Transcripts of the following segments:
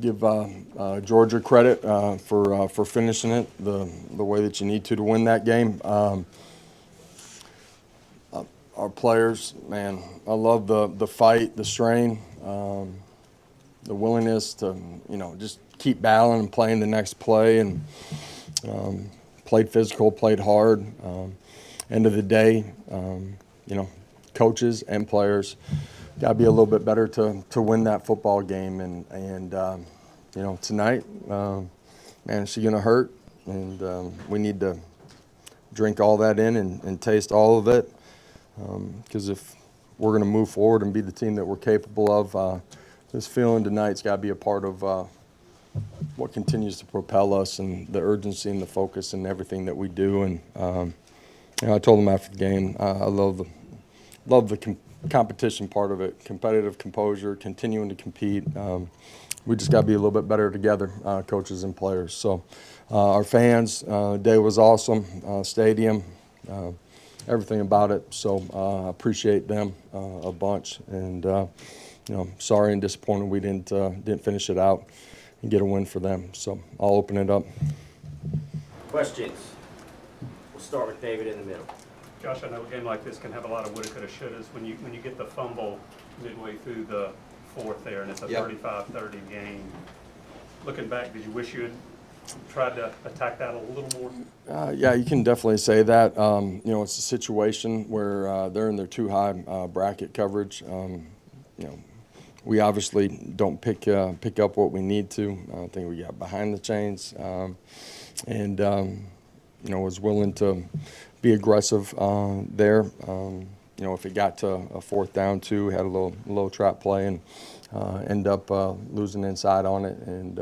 give Georgia credit for finishing it the way that you need to win that game. Our players, man, I love the fight, the strain, the willingness to just keep battling and playing the next play, and played physical, played hard. End of the day, coaches and players got to be a little bit better to win that football game. And tonight, man, it's going to hurt, and we need to drink all that in and taste all of it, because if we're going to move forward and be the team that we're capable of, this feeling tonight's got to be a part of what continues to propel us, and the urgency and the focus and everything that we do. And I told them after the game, I love the competition part of it, competitive composure, continuing to compete. We just got to be a little bit better together, coaches and players. So our fans, day was awesome, stadium, everything about it. So I appreciate them a bunch, and sorry and disappointed we didn't finish it out and get a win for them. So I'll open it up. Questions? We'll start with David in the middle. Josh, I know a game like this can have a lot of woulda, coulda, shouldas. When you get the fumble midway through the fourth there, and it's a 35-30 game, looking back, did you wish you had tried to attack that a little more? Yeah, you can definitely say that. It's a situation where they're in their too high bracket coverage. We obviously don't pick up what we need to. I think we got behind the chains, and was willing to be aggressive there. If it got to a fourth down too, had a little trap play and end up losing inside on it, and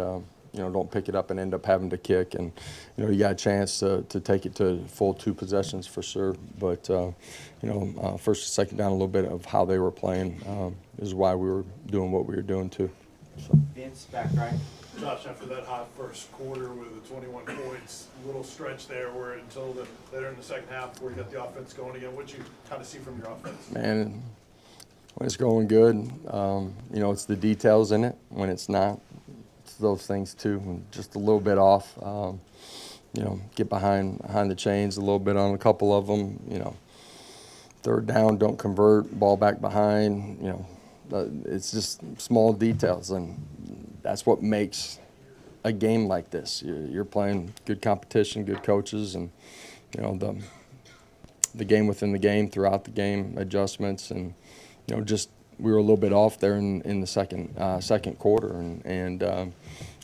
don't pick it up and end up having to kick. And you got a chance to take it to full 2 possessions for sure. But first and second down, a little bit of how they were playing is why we were doing what we were doing too. So. Vince, back right. Josh, after that hot first quarter with the 21 points, little stretch there where until later in the second half where you got the offense going again, what you kind of see from your offense? Man, when it's going good, it's the details in it. When it's not, it's those things too. And just a little bit off, get behind the chains a little bit on a couple of them. Third down, don't convert, ball back behind. It's just small details, and that's what makes a game like this. You're playing good competition, good coaches, and the game within the game, throughout the game, adjustments, and just we were a little bit off there in the second quarter, and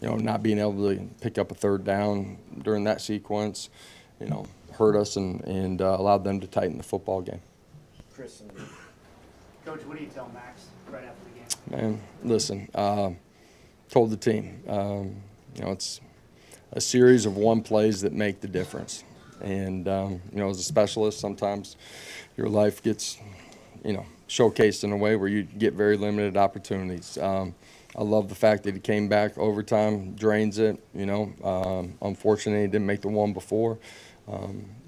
not being able to pick up a third down during that sequence, hurt us and allowed them to tighten the football game. Chris and Coach, what do you tell Max right after the game? Man, listen, told the team, it's a series of one plays that make the difference. And, as a specialist, sometimes your life gets, showcased in a way where you get very limited opportunities. I love the fact that he came back overtime, drains it, unfortunately he didn't make the one before.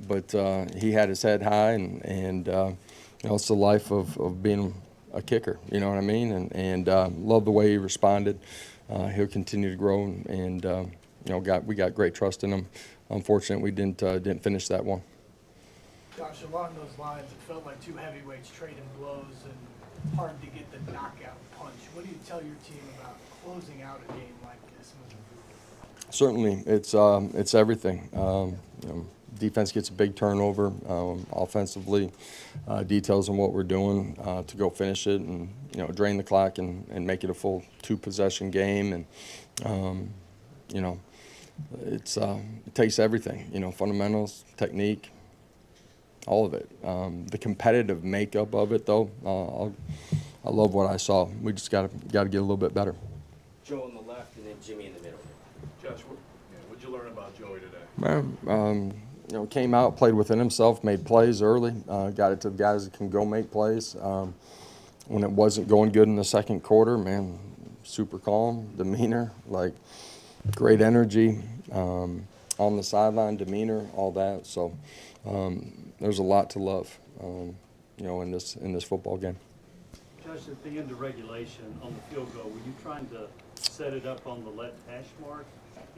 But he had his head high, and it's the life of being a kicker, you know what I mean? And love the way he responded. He'll continue to grow, and we got great trust in him. Unfortunately, we didn't finish that one. Josh, along those lines, it felt like 2 heavyweights trading blows and hard to get the knockout punch. What do you tell your team about closing out a game like this moving forward? Certainly, it's everything. Defense gets a big turnover. Offensively, details on what we're doing to go finish it and drain the clock and make it a full 2-possession game. And it takes everything. Fundamentals, technique, all of it. The competitive makeup of it, though, I love what I saw. We just got to get a little bit better. Joe on the left, and then Jimmy in the middle. Josh, what'd you learn about Joey today? Man, came out, played within himself, made plays early, got it to the guys that can go make plays. When it wasn't going good in the second quarter, man, super calm, demeanor, like great energy, on the sideline, demeanor, all that. So there's a lot to love, in this football game. Judge, at the end of regulation on the field goal, were you trying to set it up on the left hash mark?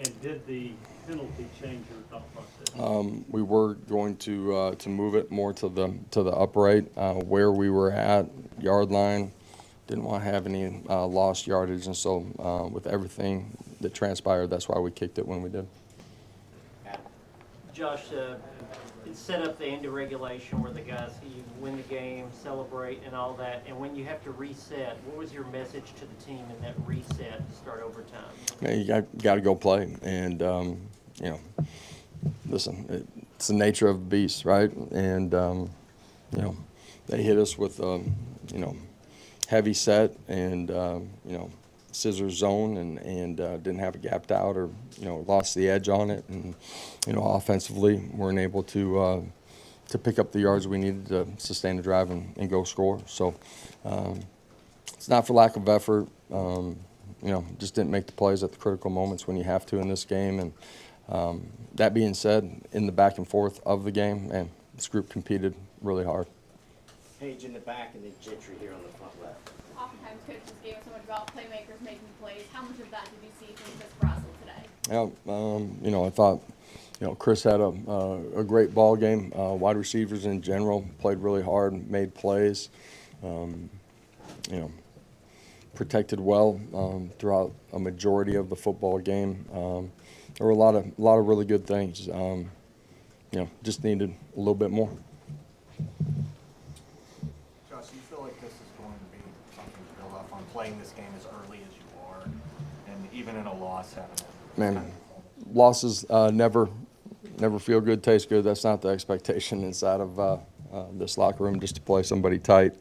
And did the penalty change your thought process? We were going to move it more to the upright where we were at yard line. Didn't want to have any lost yardage, and so with everything that transpired, that's why we kicked it when we did. Josh, it's set up the end of regulation where the guys, you win the game, celebrate and all that, and when you have to reset, what was your message to the team in that reset to start overtime? Man, you got to go play, and you know, listen, it's the nature of the beast, right? And you know, they hit us with you know, heavy set and you know, scissor zone, and didn't have it gapped out, or you know, lost the edge on it, and you know, offensively weren't able to pick up the yards we needed to sustain the drive and go score. So it's not for lack of effort. You know, just didn't make the plays at the critical moments when you have to in this game. And that being said, in the back and forth of the game, and this group competed really hard. Page in the back and then Gentry here on the front left. Oftentimes coaches gave us so much about playmakers making plays. How much of that did you see from Chris Russell today? Yeah, you know, I thought, you know, Chris had a great ball game. Wide receivers in general played really hard, made plays. You know, protected well throughout a majority of the football game. There were a lot of really good things. You know, just needed a little bit more. Josh, do you feel like this is going to be something to build off on, playing this game as early as you are, and even in a loss, having it? Man, losses never feel good, taste good. That's not the expectation inside of this locker room, just to play somebody tight.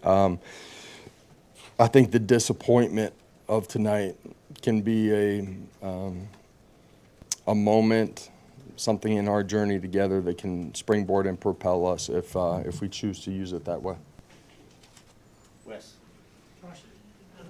I think the disappointment of tonight can be a moment, something in our journey together that can springboard and propel us if we choose to use it that way. Wes. Josh,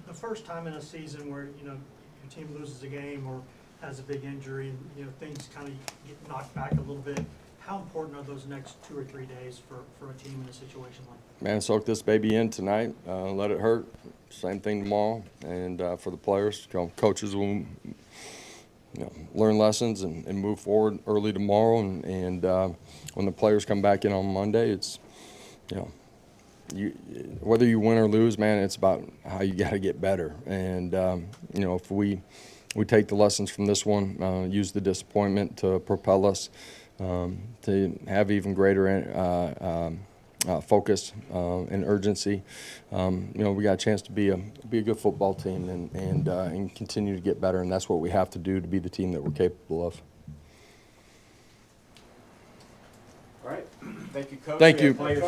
the first time in a season where, you know, your team loses a game or has a big injury and, you know, things kind of get knocked back a little bit, how important are those next 2 or 3 days for a team in a situation like that? Man, soak this baby in tonight. Let it hurt. Same thing tomorrow. And for the players, coaches will, you know, learn lessons and move forward early tomorrow. And when the players come back in on Monday, it's, you know, whether you win or lose, man, it's about how you got to get better. And you know, if we take the lessons from this one, use the disappointment to propel us to have even greater focus and urgency, you know, we got a chance to be a good football team and continue to get better. And that's what we have to do to be the team that we're capable of. All right. Thank you, Coach. Thank We you. have players-